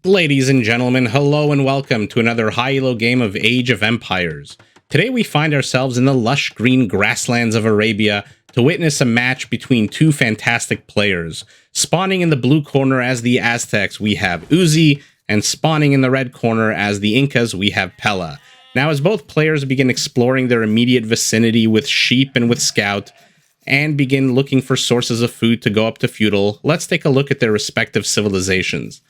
Ladies and gentlemen, hello and welcome to another high-elo game of Age of Empires. Today we find ourselves in the lush green grasslands of Arabia to witness a match between two fantastic players. Spawning in the blue corner as the Aztecs, we have Uzzi, and spawning in the red corner as the Incas, we have Pela. Now, as both players begin exploring their immediate vicinity with sheep and with scout, and begin looking for sources of food to go up to Feudal, let's take a look at their respective civilizations.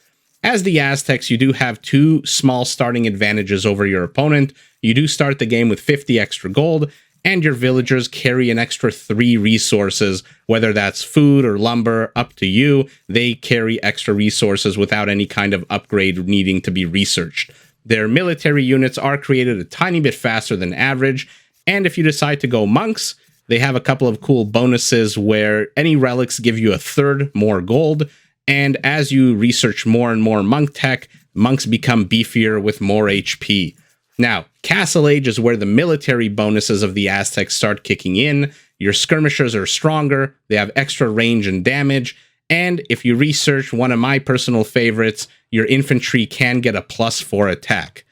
As the Aztecs, you do have two small starting advantages over your opponent. You do start the game with 50 extra gold, and your villagers carry an extra 3 resources, whether that's food or lumber, up to you. They carry extra resources without any kind of upgrade needing to be researched. Their military units are created a tiny bit faster than average, and if you decide to go monks, they have a couple of cool bonuses where any relics give you a third more gold. And as you research more and more monk tech, monks become beefier with more HP. Now, Castle Age is where the military bonuses of the Aztecs start kicking in. Your skirmishers are stronger, they have extra range and damage, and if you research one of my personal favorites, your infantry can get a +4 attack.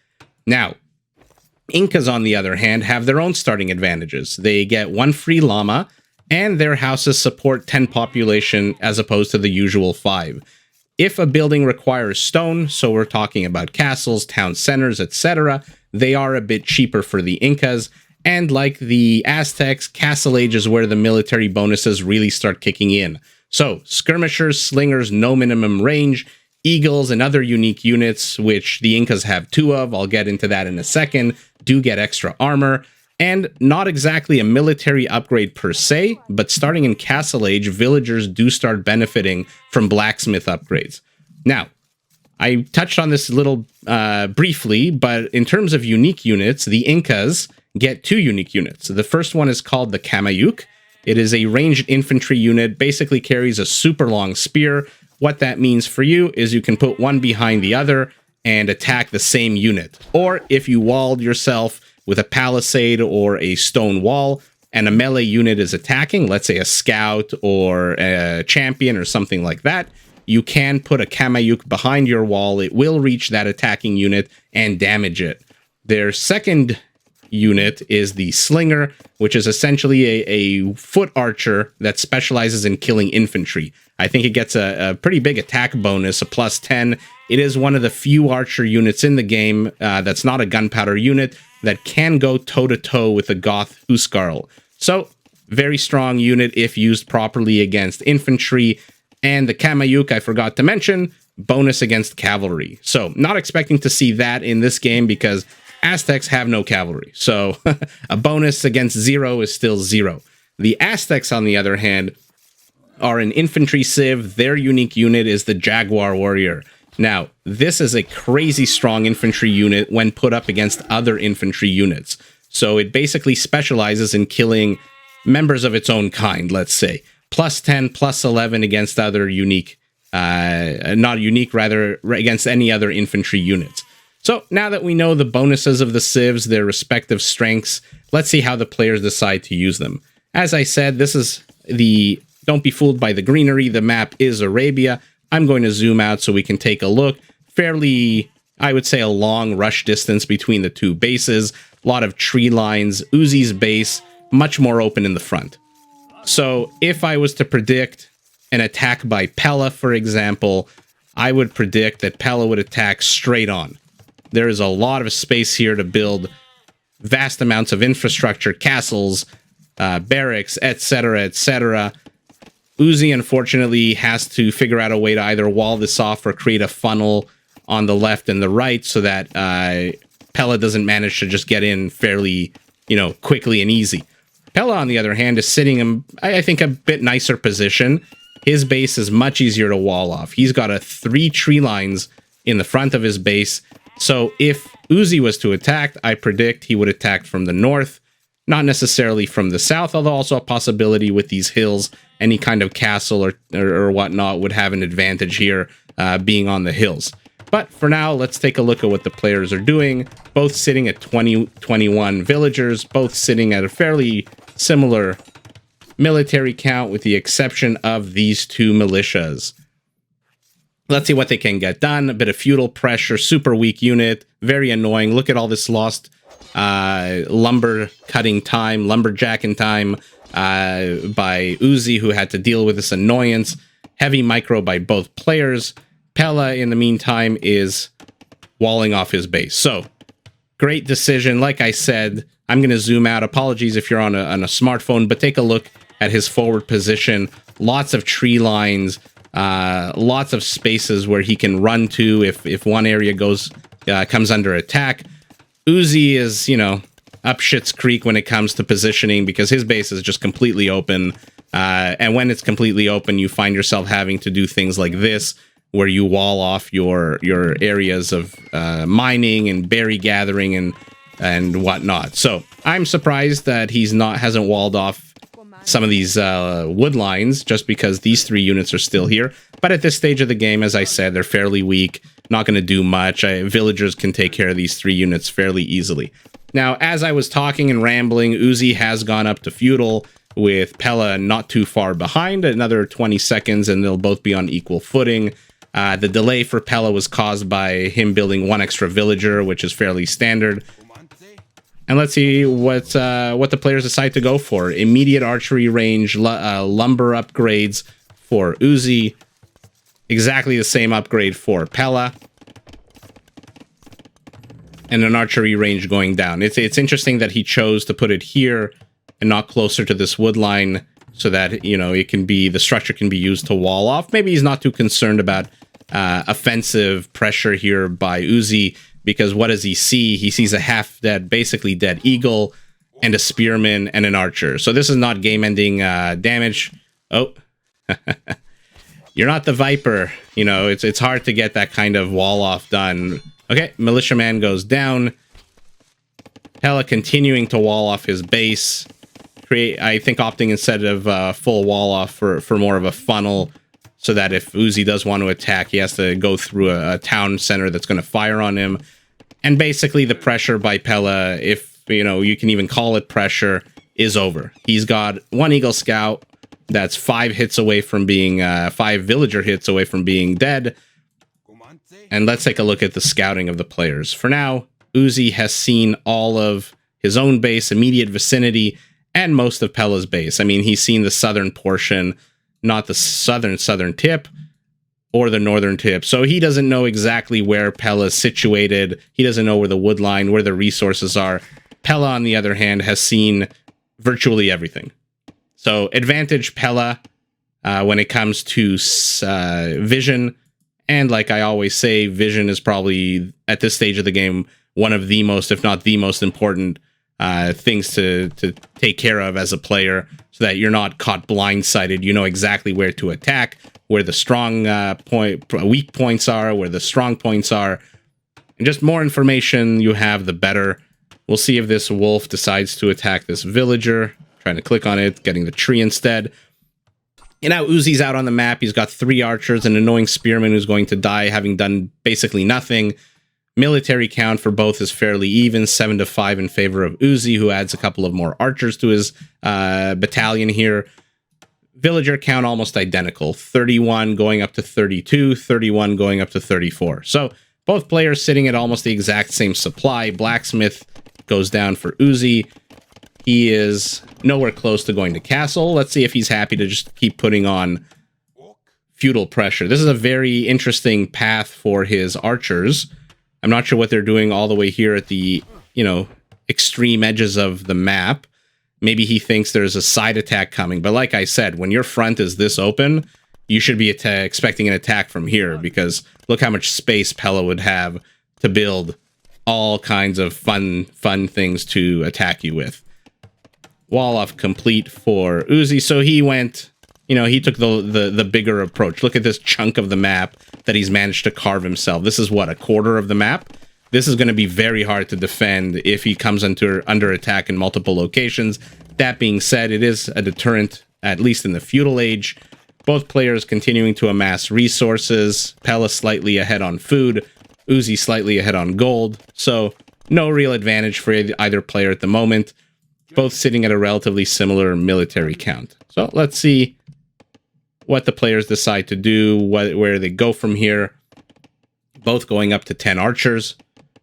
Now, Incas, on the other hand, have their own starting advantages. They get 1 free llama, and their houses support 10 population as opposed to the usual 5. If a building requires stone, so we're talking about castles, town centers, etc., they are a bit cheaper for the Incas, and like the Aztecs, Castle Age is where the military bonuses really start kicking in. So, skirmishers, slingers, no minimum range, eagles, and other unique units, which the Incas have 2 of, I'll get into that in a second, do get extra armor. And not exactly a military upgrade per se, but starting in Castle Age, villagers do start benefiting from blacksmith upgrades. Now, I touched on this a little briefly, but in terms of unique units, the Incas get 2 unique units. The first one is called the KAMAYUK. It is a ranged infantry unit, basically carries a super long spear. What that means for you is you can put one behind the other and attack the same unit. Or if you walled yourself with a palisade or a stone wall, and a melee unit is attacking, let's say a scout or a champion or something like that, you can put a Kamayuk behind your wall. It will reach that attacking unit and damage it. Their second unit is the Slinger, which is essentially a foot archer that specializes in killing infantry. I think it gets a pretty big attack bonus, a +10. It is one of the few archer units in the game that's not a gunpowder unit that can go toe-to-toe with the Goth Huskarl. So, very strong unit if used properly against infantry. And the Kamayuk, I forgot to mention, bonus against cavalry. So, not expecting to see that in this game because Aztecs have no cavalry. So, a bonus against 0 is still 0. The Aztecs, on the other hand, are an infantry civ. Their unique unit is the Jaguar Warrior. Now, this is a crazy strong infantry unit when put up against other infantry units. So it basically specializes in killing members of its own kind, let's say. +10, +11 against other unique, not unique, rather, against any other infantry units. So now that we know the bonuses of the civs, their respective strengths, let's see how the players decide to use them. As I said, this is the... Don't be fooled by the greenery. The map is Arabia. I'm going to zoom out so we can take a look. Fairly, I would say, a long rush distance between the two bases. A lot of tree lines. Uzzi's base, much more open in the front. So if I was to predict an attack by Pela, for example, I would predict that Pela would attack straight on. There is a lot of space here to build vast amounts of infrastructure, castles, barracks, etc., etc. Uzzi, unfortunately, has to figure out a way to either wall this off or create a funnel on the left and the right so that Pela doesn't manage to just get in fairly, quickly and easy. Pela, on the other hand, is sitting in, I think, a bit nicer position. His base is much easier to wall off. He's got 3 tree lines in the front of his base. So if Uzzi was to attack, I predict he would attack from the north, not necessarily from the south, although also a possibility with these hills. Any kind of castle or whatnot would have an advantage here, being on the hills. But for now, let's take a look at what the players are doing. Both sitting at 21 villagers, both sitting at a fairly similar military count with the exception of these 2 militias. Let's see what they can get done. A bit of feudal pressure, super weak unit, very annoying. Look at all this lost lumber cutting time, lumberjacking time by Uzzi, who had to deal with this annoyance. Heavy micro by both players. Pela, in the meantime, is walling off his base. So, great decision. Like I said, I'm going to zoom out. Apologies if you're on a smartphone, but take a look at his forward position. Lots of tree lines. Lots of spaces where he can run to if one area comes under attack. Uzzi is, up shit's creek when it comes to positioning because his base is just completely open. And when it's completely open, you find yourself having to do things like this, where you wall off your areas of mining and berry gathering and whatnot. So I'm surprised that hasn't walled off some of these wood lines, just because these 3 units are still here. But at this stage of the game, as I said, they're fairly weak, not going to do much. Villagers can take care of these 3 units fairly easily. Now, as I was talking and rambling, Uzzi has gone up to feudal with Pela not too far behind, another 20 seconds, and they'll both be on equal footing. The delay for Pela was caused by him building 1 extra villager, which is fairly standard. And let's see what the players decide to go for. Immediate archery range, lumber upgrades for Uzzi. Exactly the same upgrade for Pela. And an archery range going down. It's interesting that he chose to put it here and not closer to this wood line, so that, the structure can be used to wall off. Maybe he's not too concerned about offensive pressure here by Uzzi, because what does he see? He sees a basically dead eagle, and a spearman, and an archer. So this is not game-ending damage. Oh, you're not the Viper. It's hard to get that kind of wall-off done. Okay, militiaman goes down. Pela continuing to wall off his base. I think opting instead of full wall-off for more of a funnel, so that if Uzzi does want to attack, he has to go through a town center that's going to fire on him. And basically the pressure by Pela, if you can even call it pressure, is over. He's got 1 Eagle Scout that's 5 hits away from being 5 villager hits away from being dead. And let's take a look at the scouting of the players. For now, Uzzi has seen all of his own base, immediate vicinity, and most of Pela's base. I mean, he's seen the southern portion, not the southern tip, or the northern tip. So he doesn't know exactly where Pela's situated. He doesn't know where the wood line, where the resources are. Pela, on the other hand, has seen virtually everything. So advantage Pela when it comes to vision. And like I always say, vision is probably, at this stage of the game, one of the most, if not the most important things to take care of as a player, so that you're not caught blindsided. You know exactly where to attack, where the strong weak points are, where the strong points are. And just more information you have, the better. We'll see if this wolf decides to attack this villager. Trying to click on it, getting the tree instead. And now Uzzi's out on the map. He's got 3 archers, an annoying spearman who's going to die, having done basically nothing. Military count for both is fairly even, 7-5 in favor of Uzzi, who adds a couple of more archers to his battalion here. Villager count almost identical, 31 going up to 32, 31 going up to 34. So both players sitting at almost the exact same supply. Blacksmith goes down for Uzzi. He is nowhere close to going to castle. Let's see if he's happy to just keep putting on feudal pressure. This is a very interesting path for his archers. I'm not sure what they're doing all the way here at the, extreme edges of the map. Maybe he thinks there's a side attack coming. But like I said, when your front is this open, you should be expecting an attack from here, because look how much space Pela would have to build all kinds of fun things to attack you with. Wall off complete for Uzzi. So he went, he took the bigger approach. Look at this chunk of the map that he's managed to carve himself. This is what, a quarter of the map? This is going to be very hard to defend if he comes under attack in multiple locations. That being said, it is a deterrent, at least in the Feudal Age. Both players continuing to amass resources. Pela slightly ahead on food. Uzzi slightly ahead on gold. So no real advantage for either player at the moment. Both sitting at a relatively similar military count. So let's see what the players decide to do, where they go from here. Both going up to 10 archers.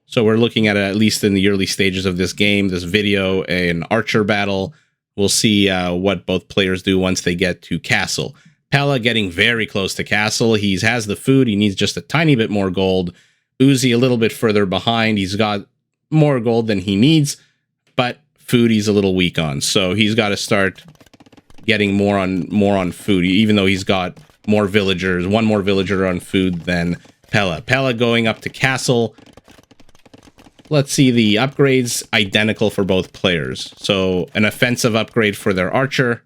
So we're looking at least in the early stages of this game, this video, an archer battle. We'll see what both players do once they get to castle. Pela getting very close to castle. He has the food. He needs just a tiny bit more gold. Uzzi a little bit further behind. He's got more gold than he needs, but food he's a little weak on. So he's got to start getting more on food, even though he's got more villagers, one more villager on food than Pela. Pela going up to castle. Let's see the upgrades, identical for both players. So an offensive upgrade for their archer.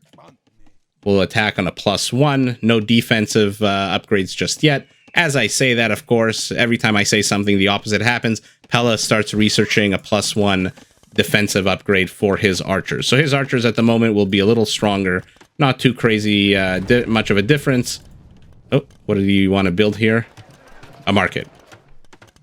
Will attack on a +1. No defensive upgrades just yet. As I say that, of course, every time I say something, the opposite happens. Pela starts researching a +1 defensive upgrade for his archers. So his archers at the moment will be a little stronger. Not too crazy, much of a difference. Oh, what do you want to build here? A market.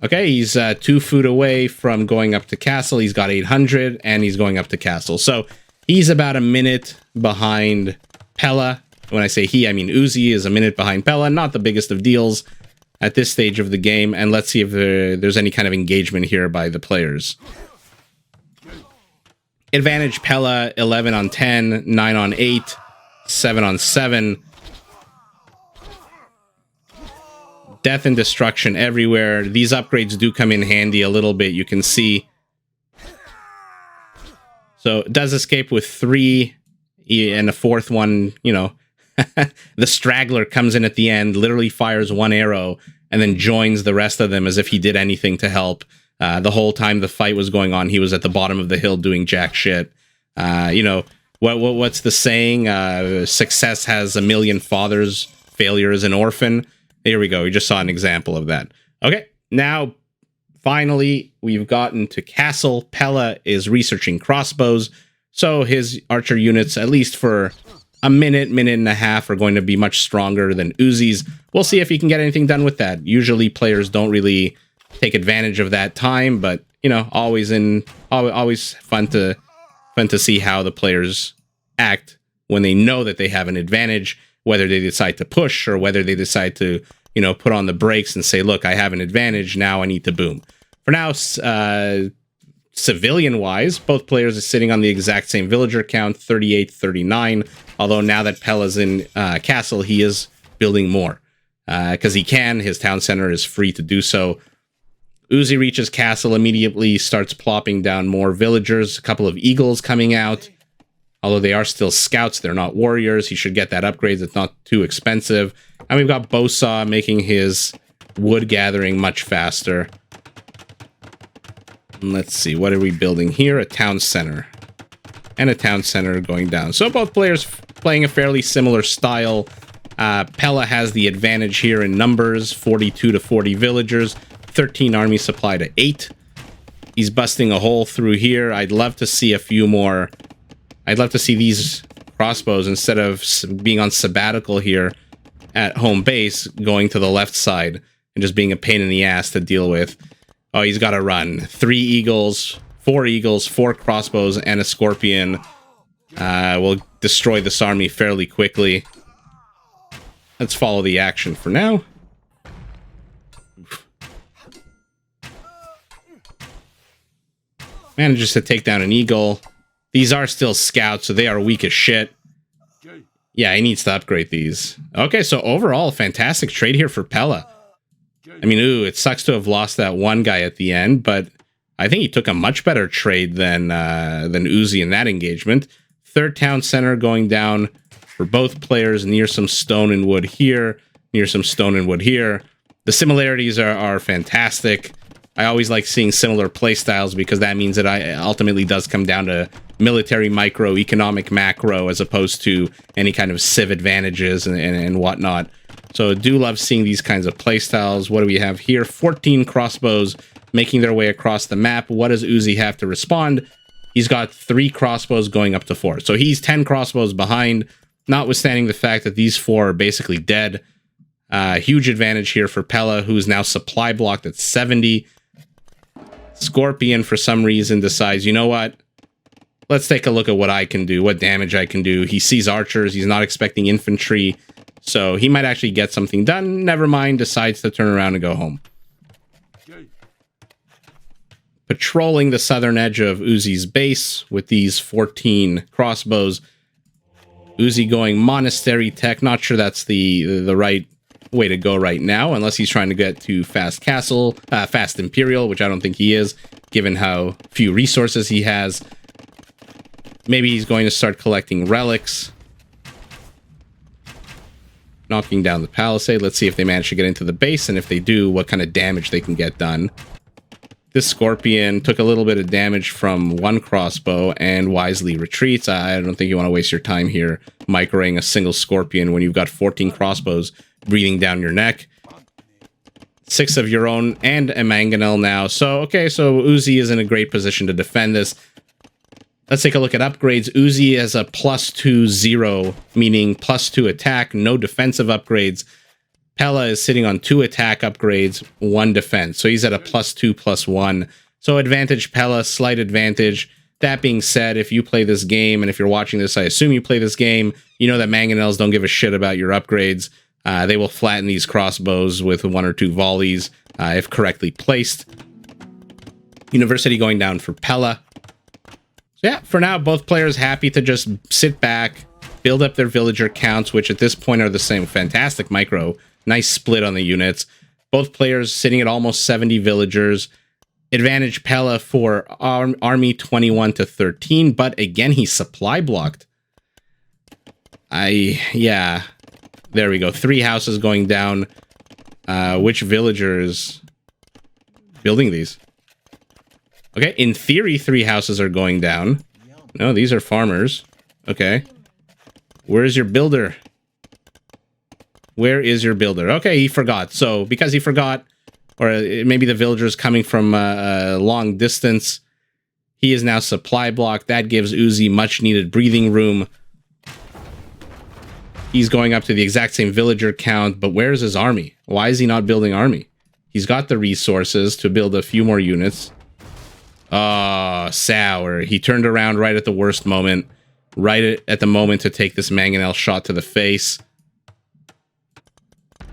Okay, he's 2 food away from going up to castle. He's got 800, and he's going up to castle. So he's about a minute behind Pela. When I say he, I mean Uzzi is a minute behind Pela. Not the biggest of deals at this stage of the game. And let's see if there's any kind of engagement here by the players. Advantage Pela, 11 on 10, 9 on 8, 7 on 7. Death and destruction everywhere. These upgrades do come in handy a little bit, you can see. So it does escape with 3, and the 4th one, you know, the straggler comes in at the end, literally fires 1 arrow, and then joins the rest of them as if he did anything to help. The whole time the fight was going on, he was at the bottom of the hill doing jack shit. You know, what's the saying? Success has a million fathers, failure is an orphan. Here we go. We just saw an example of that. Okay, now, finally, we've gotten to castle. Pela is researching crossbows. So his archer units, at least for a minute and a half, are going to be much stronger than Uzzi's. We'll see if he can get anything done with that. Usually players don't really take advantage of that time, but, you know, always fun to see how the players act when they know that they have an advantage, whether they decide to push or whether they decide to, you know, put on the brakes and say, look, I have an advantage, now I need to boom. For now, civilian-wise, both players are sitting on the exact same villager count, 38-39, although now that Pela's in castle, he is building more. Because he can, his town center is free to do so. Uzzi reaches castle, immediately starts plopping down more villagers, a couple of eagles coming out. Although they are still scouts, they're not warriors. He should get that upgrade. It's not too expensive. And we've got Bosaw making his wood gathering much faster. And let's see, what are we building here? A town center. And a town center going down. So both players playing a fairly similar style. Pela has the advantage here in numbers, 42 to 40 villagers, 13 army supply to 8. He's busting a hole through here. I'd love to see a few more. I'd love to see these crossbows, instead of being on sabbatical here at home base, going to the left side and just being a pain in the ass to deal with. Oh, he's got to run. 3 eagles, 4 crossbows, and a scorpion will destroy this army fairly quickly. Let's follow the action for now. Manages to take down an eagle. These are still scouts, so they are weak as shit. Yeah, he needs to upgrade these. Okay, so overall, fantastic trade here for Pela. I mean, ooh, it sucks to have lost that one guy at the end, but I think he took a much better trade than Uzzi in that engagement. 3rd town center going down for both players, near some stone and wood here, near some stone and wood here. The similarities are fantastic. I always like seeing similar playstyles because that means that it ultimately does come down to military micro, economic macro, as opposed to any kind of civ advantages and whatnot. So I do love seeing these kinds of playstyles. What do we have here? 14 crossbows making their way across the map. What does Uzzi have to respond? He's got 3 crossbows going up to 4. So he's 10 crossbows behind, notwithstanding the fact that these 4 are basically dead. Huge advantage here for Pela, who's now supply blocked at 70. Scorpion, for some reason, decides, you know what? Let's take a look at what I can do, what damage I can do. He sees archers. He's not expecting infantry. So he might actually get something done. Never mind, decides to turn around and go home. Patrolling the southern edge of Uzzi's base with these 14 crossbows. Uzzi going monastery tech. Not sure that's the right way to go right now, unless he's trying to get to fast imperial, which I don't think he is, given how few resources he has. Maybe he's going to start collecting relics. Knocking down the palisade. Let's see if they manage to get into the base, and if they do, what kind of damage they can get done. This scorpion took a little bit of damage from one crossbow and wisely retreats. I don't think you want to waste your time here microing a single scorpion when you've got 14 crossbows breathing down your neck. 6 of your own and a mangonel now. So, okay, so Uzzi is in a great position to defend this. Let's take a look at upgrades. Uzzi has a +2-0, meaning +2 attack, no defensive upgrades. Pela is sitting on 2 attack upgrades, 1 defense. So he's at a +2/+1. So advantage Pela, slight advantage. That being said, if you play this game, and if you're watching this, I assume you play this game, you know that mangonels don't give a shit about your upgrades. They will flatten these crossbows with 1 or 2 volleys, if correctly placed. University going down for Pela. So yeah, for now, both players happy to just sit back, build up their villager counts, which at this point are the same. Fantastic micro. Nice split on the units. Both players sitting at almost 70 villagers. Advantage Pela for army 21 to 13, but again, he's supply blocked. Yeah. There we go. 3 houses going down. Which villager is building these? Okay, in theory, 3 houses are going down. No, these are farmers. Okay. Where's your builder? Where is your builder? Okay, he forgot. So, because he forgot, or maybe the villager is coming from a long distance, he is now supply blocked. That gives Uzzi much needed breathing room. He's going up to the exact same villager count, but where's his army? Why is he not building army? He's got the resources to build a few more units. Oh, sour. He turned around right at the worst moment. Right at the moment to take this mangonel shot to the face.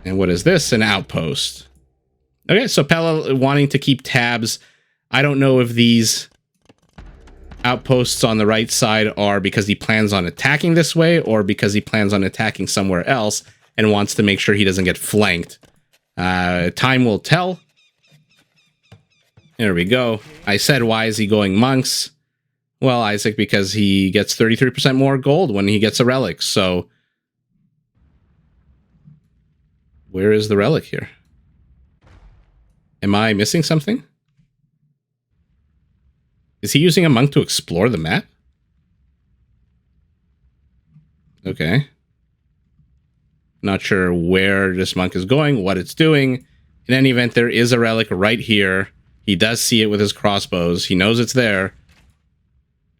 And what is this? An outpost. Okay, so Pela wanting to keep tabs. I don't know if these outposts on the right side are because he plans on attacking this way or because he plans on attacking somewhere else and wants to make sure he doesn't get flanked. Time will tell. There we go. I said, why is he going monks? Well, Isaac, because he gets 33% more gold when he gets a relic, so... Where is the relic here? Am I missing something? Is he using a monk to explore the map? Okay. Not sure where this monk is going, what it's doing. In any event, there is a relic right here. He does see it with his crossbows. He knows it's there.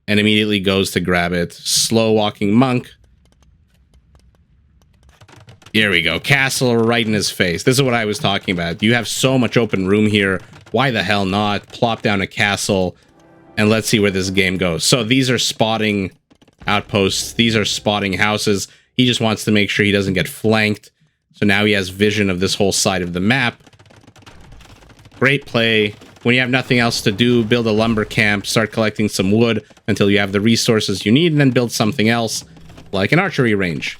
And immediately goes to grab it. Slow walking monk. Here we go. Castle right in his face. This is what I was talking about. You have so much open room here. Why the hell not? Plop down a castle. And let's see where this game goes. So these are spotting outposts. These are spotting houses. He just wants to make sure he doesn't get flanked. So now he has vision of this whole side of the map. Great play. When you have nothing else to do, build a lumber camp, start collecting some wood until you have the resources you need, and then build something else, like an archery range.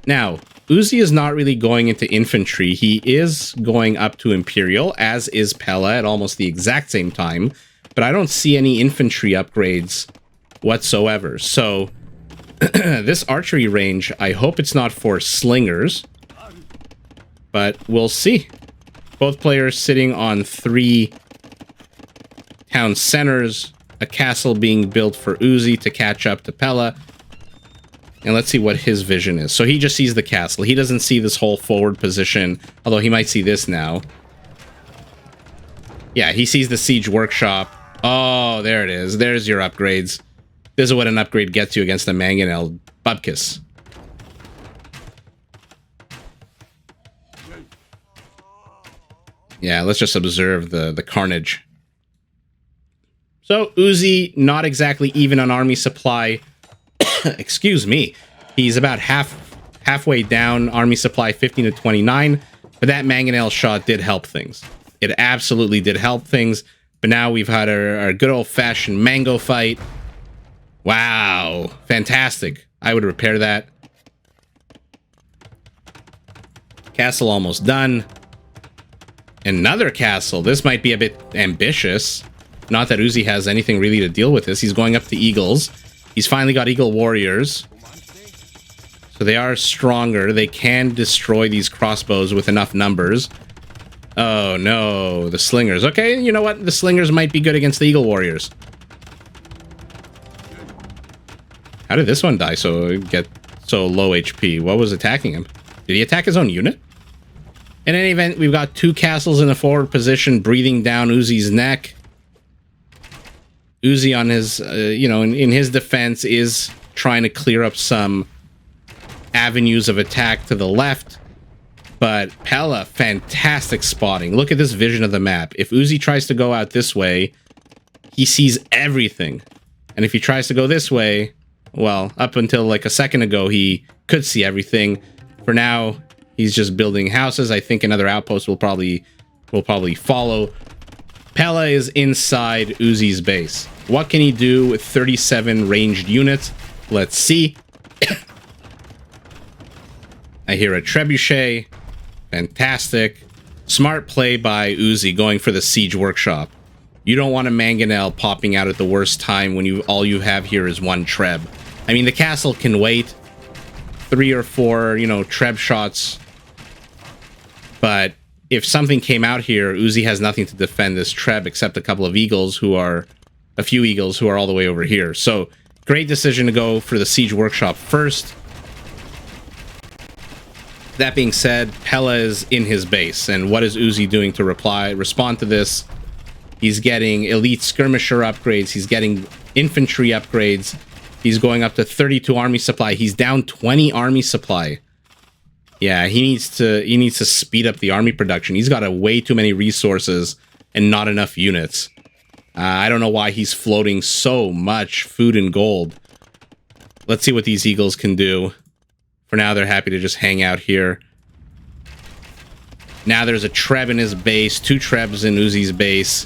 Now, Uzzi is not really going into infantry. He is going up to Imperial, as is Pela at almost the exact same time, but I don't see any infantry upgrades whatsoever. So, this archery range, I hope it's not for slingers, but we'll see. Both players sitting on 3 town centers, a castle being built for Uzzi to catch up to Pela. And let's see what his vision is. So he just sees the castle. He doesn't see this whole forward position, although he might see this now. Yeah, he sees the siege workshop. Oh, there it is. There's your upgrades. This is what an upgrade gets you against a mangonel bubkiss. Yeah, let's just observe the carnage. So, Uzzi, not exactly even on army supply. Excuse me. He's about half halfway down, army supply 15 to 29, but that mangonel shot did help things. It absolutely did help things, but now we've had our good old-fashioned mango fight. Wow, fantastic. I would repair that. Castle almost done. Another castle. This might be a bit ambitious. Not that Uzzi has anything really to deal with this. He's going up to eagles. He's finally got eagle warriors. So they are stronger. They can destroy these crossbows with enough numbers. Oh no, the slingers. Okay, you know what? The slingers might be good against the eagle warriors. How did this one die get so low HP? What was attacking him? Did he attack his own unit? In any event, we've got two castles in a forward position, breathing down Uzzi's neck. Uzzi on his, in his defense is trying to clear up some avenues of attack to the left. But Pela, fantastic spotting. Look at this vision of the map. If Uzzi tries to go out this way, he sees everything. And if he tries to go this way, well, up until like a second ago, he could see everything. For now, he's just building houses. I think another outpost will probably follow. Pela is inside Uzzi's base. What can he do with 37 ranged units? Let's see. I hear a trebuchet. Fantastic. Smart play by Uzzi going for the siege workshop. You don't want a mangonel popping out at the worst time when all you have here is one treb. I mean, the castle can wait 3 or 4, treb shots. But if something came out here, Uzzi has nothing to defend this treb except a few eagles who are all the way over here. So, great decision to go for the siege workshop first. That being said, Pela is in his base, and what is Uzzi doing to respond to this? He's getting elite skirmisher upgrades, he's getting infantry upgrades, he's going up to 32 army supply, he's down 20 army supply. Yeah, he needs to speed up the army production. He's got way too many resources and not enough units. I don't know why he's floating so much food and gold. Let's see what these eagles can do. For now, they're happy to just hang out here. Now there's a treb in his base, 2 trebs in Uzzi's base.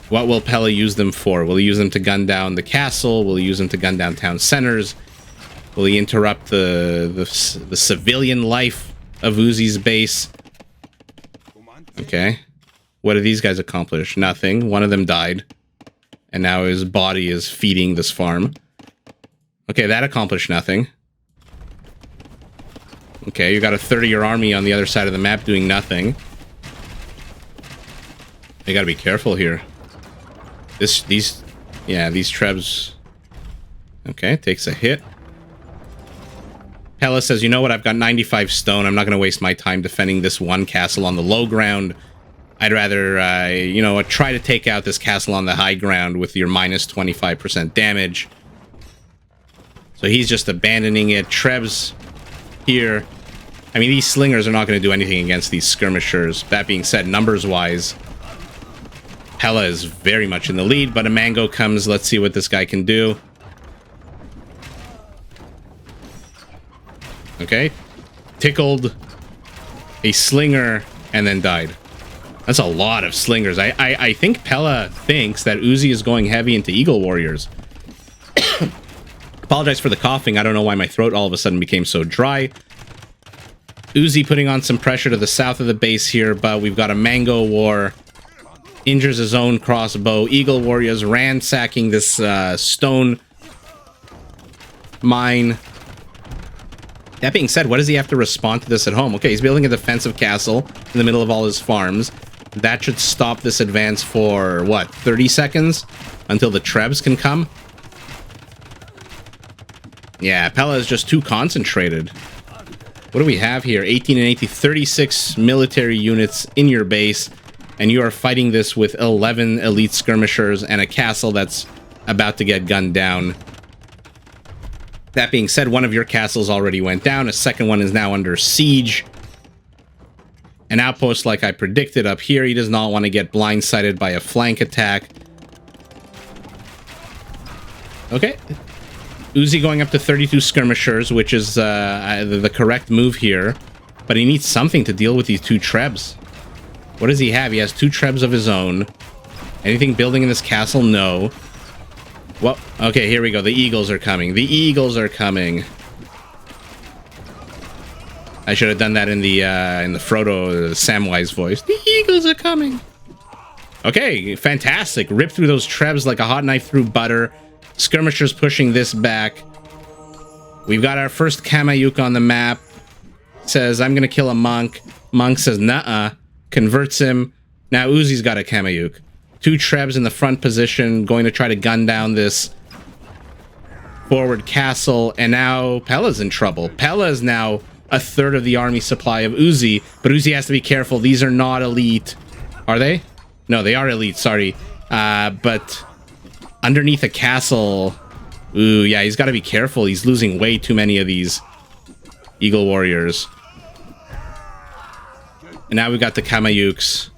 What will Pela use them for? Will he use them to gun down the castle? Will he use them to gun down town centers? Will he interrupt the civilian life of Uzzi's base? Okay. What do these guys accomplish? Nothing. One of them died. And now his body is feeding this farm. Okay, that accomplished nothing. Okay, you got a 30-year army on the other side of the map doing nothing. You gotta be careful here. These trebs... Okay, takes a hit. Pela says, you know what, I've got 95 stone. I'm not going to waste my time defending this one castle on the low ground. I'd rather, try to take out this castle on the high ground with your minus 25% damage. So he's just abandoning it. Trebs here. I mean, these slingers are not going to do anything against these skirmishers. That being said, numbers-wise, Pela is very much in the lead, but a mango comes. Let's see what this guy can do. Okay. Tickled a slinger and then died. That's a lot of slingers. I think Pela thinks that Uzzi is going heavy into eagle warriors. Apologize for the coughing. I don't know why my throat all of a sudden became so dry. Uzzi putting on some pressure to the south of the base here, but we've got a mango war. Injures his own crossbow. Eagle warriors ransacking this stone mine. That being said, what does he have to respond to this at home? Okay, he's building a defensive castle in the middle of all his farms. That should stop this advance for, what, 30 seconds? Until the trebs can come? Yeah, Pela is just too concentrated. What do we have here? 18 and 18, 36 military units in your base, and you are fighting this with 11 elite skirmishers and a castle that's about to get gunned down. That being said, one of your castles already went down. A second one is now under siege. An outpost like I predicted up here. He does not want to get blindsided by a flank attack. Okay. Uzzi going up to 32 skirmishers, which is the correct move here. But he needs something to deal with these 2 trebs. What does he have? He has 2 trebs of his own. Anything building in this castle? No. Well, okay, here we go. The eagles are coming. The eagles are coming. I should have done that in the Frodo Samwise voice. The eagles are coming. Okay, fantastic. Rip through those trebs like a hot knife through butter. Skirmishers pushing this back. We've got our first Kamayuk on the map. Says, I'm gonna kill a monk. Monk says, nuh-uh. Converts him. Now Uzzi's got a Kamayuk. 2 trebs in the front position, going to try to gun down this forward castle. And now Pela's in trouble. Pela is now a third of the army supply of Uzzi. But Uzzi has to be careful. These are not elite. Are they? No, they are elite, sorry. But underneath a castle... Ooh, yeah, he's got to be careful. He's losing way too many of these Eagle Warriors. And now we've got the Kamayuks.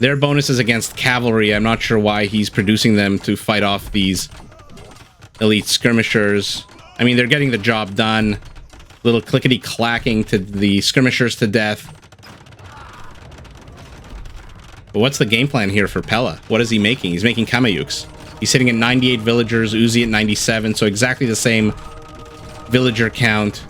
Their bonuses against cavalry, I'm not sure why he's producing them to fight off these elite skirmishers. I mean, they're getting the job done. Little clickety-clacking to the skirmishers to death. But what's the game plan here for Pela? What is he making? He's making Kamayuks. He's sitting at 98 villagers, Uzzi at 97, so exactly the same villager count.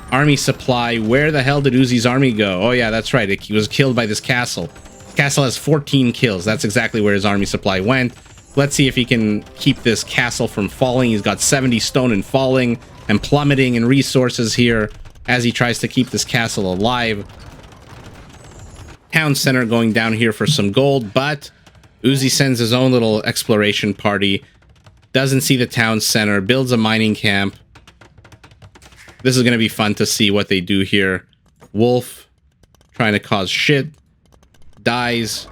Army supply. Where the hell did Uzzi's army go? Oh yeah, that's right. He was killed by this castle. This castle has 14 kills. That's exactly where his army supply went. Let's see if he can keep this castle from falling. He's got 70 stone and falling and plummeting in resources here as he tries to keep this castle alive. Town center going down here for some gold, but Uzzi sends his own little exploration party. Doesn't see the town center. Builds a mining camp. This is going to be fun to see what they do here. Wolf trying to cause shit. Dies.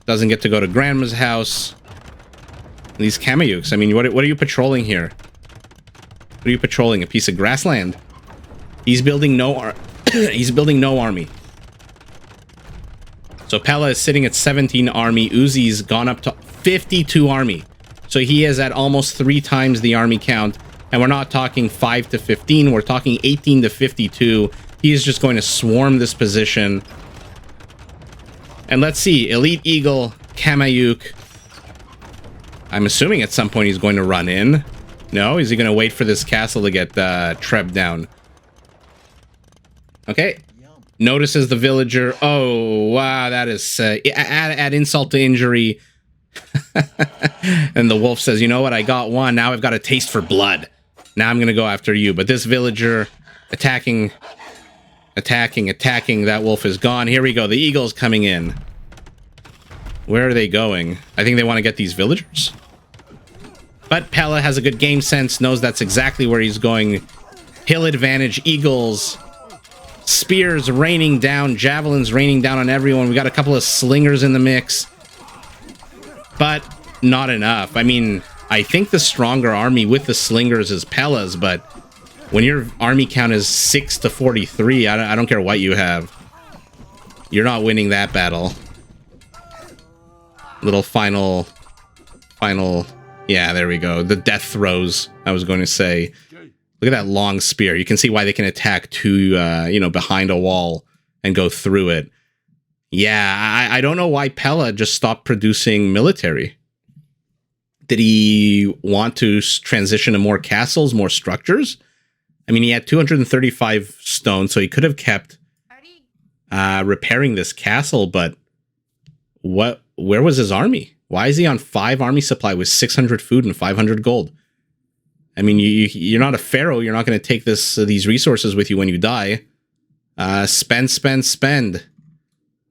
Doesn't get to go to Grandma's house. And these Kamayuks. I mean, what are you patrolling here? What are you patrolling? A piece of grassland? He's building no he's building no army. So Pela is sitting at 17 army. Uzzi's gone up to 52 army. So he is at almost 3 times the army count. And we're not talking 5 to 15. We're talking 18 to 52. He is just going to swarm this position. And let's see. Elite Eagle, Kamayuk. I'm assuming at some point he's going to run in. No? Is he going to wait for this castle to get trebbed down? Okay. Notices the villager. Oh, wow. That is... add insult to injury. And the wolf says, you know what? I got one. Now I've got a taste for blood. Now I'm going to go after you. But this villager attacking. That wolf is gone. Here we go. The eagle's coming in. Where are they going? I think they want to get these villagers. But Pela has a good game sense. Knows that's exactly where he's going. Hill advantage. Eagles. Spears raining down. Javelins raining down on everyone. We got a couple of slingers in the mix. But not enough. I mean... I think the stronger army with the slingers is Pela's, but when your army count is 6 to 43, I don't care what you have. You're not winning that battle. Little final... Yeah, there we go. The death throws, I was going to say. Look at that long spear. You can see why they can attack behind a wall and go through it. Yeah, I don't know why Pela just stopped producing military. Did he want to transition to more castles, more structures? I mean, he had 235 stone, so he could have kept repairing this castle, but where was his army? Why is he on 5 army supply with 600 food and 500 gold? I mean, you're not a pharaoh. You're not going to take these resources with you when you die. Spend.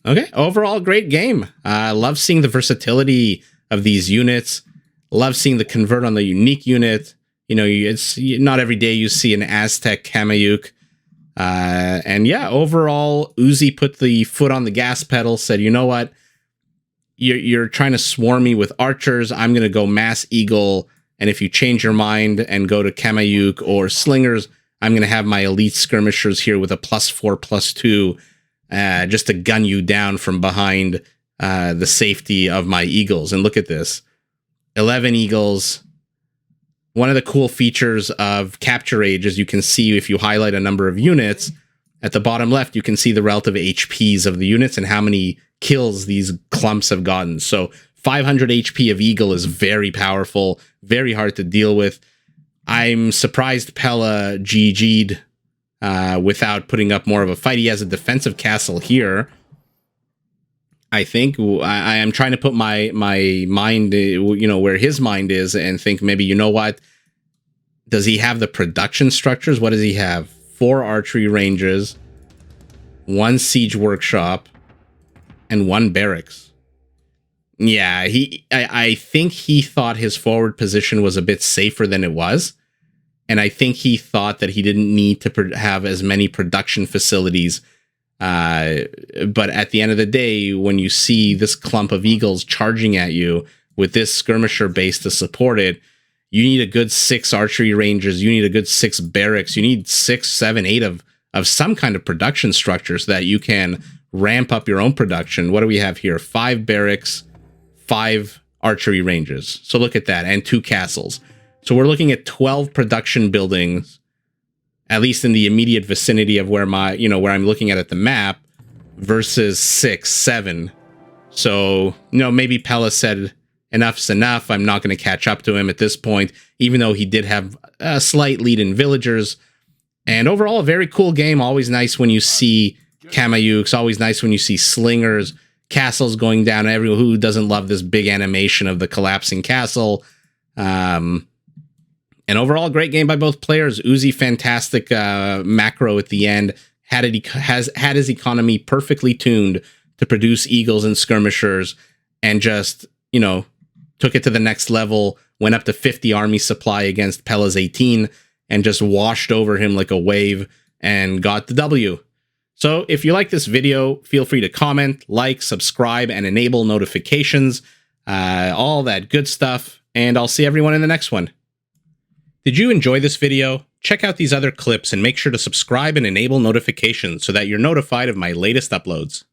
Okay, overall, great game. I love seeing the versatility of these units. Love seeing the convert on the unique unit. You know, it's not every day you see an Aztec Kamayuk. And yeah, overall, Uzzi put the foot on the gas pedal, said, you know what? You're trying to swarm me with archers. I'm going to go mass eagle. And if you change your mind and go to Kamayuk or slingers, I'm going to have my elite skirmishers here with a +4/+2 just to gun you down from behind the safety of my eagles. And look at this. 11 eagles. One of the cool features of Capture Age is you can see if you highlight a number of units, at the bottom left, you can see the relative HPs of the units and how many kills these clumps have gotten. So 500 HP of Eagle is very powerful, very hard to deal with. I'm surprised Pela GG'd without putting up more of a fight. He has a defensive castle here. I think I am trying to put my mind, where his mind is and think maybe, you know what? Does he have the production structures? What does he have? 4 archery ranges, 1 siege workshop, and 1 barracks. Yeah, I think he thought his forward position was a bit safer than it was. And I think he thought that he didn't need to have as many production facilities. But at the end of the day, when you see this clump of eagles charging at you with this skirmisher base to support it, you need a good 6 archery ranges. You need a good 6 barracks. You need 6, 7, 8 of some kind of production structure so that you can ramp up your own production. What do we have here? 5 barracks, 5 archery ranges. So look at that, and 2 castles. So we're looking at 12 production buildings, at least in the immediate vicinity of where where I'm looking at the map, versus 6, 7. So, maybe Pela said, enough's enough. I'm not going to catch up to him at this point, even though he did have a slight lead in villagers. And overall, a very cool game. Always nice when you see KAMAYUKS. Always nice when you see slingers, castles going down. Everyone who doesn't love this big animation of the collapsing castle. And overall, great game by both players. Uzzi, fantastic macro at the end. Had his economy perfectly tuned to produce eagles and skirmishers, and just, took it to the next level, went up to 50 army supply against Pela's 18, and just washed over him like a wave and got the W. So if you like this video, feel free to comment, like, subscribe, and enable notifications, all that good stuff, and I'll see everyone in the next one. Did you enjoy this video? Check out these other clips and make sure to subscribe and enable notifications so that you're notified of my latest uploads.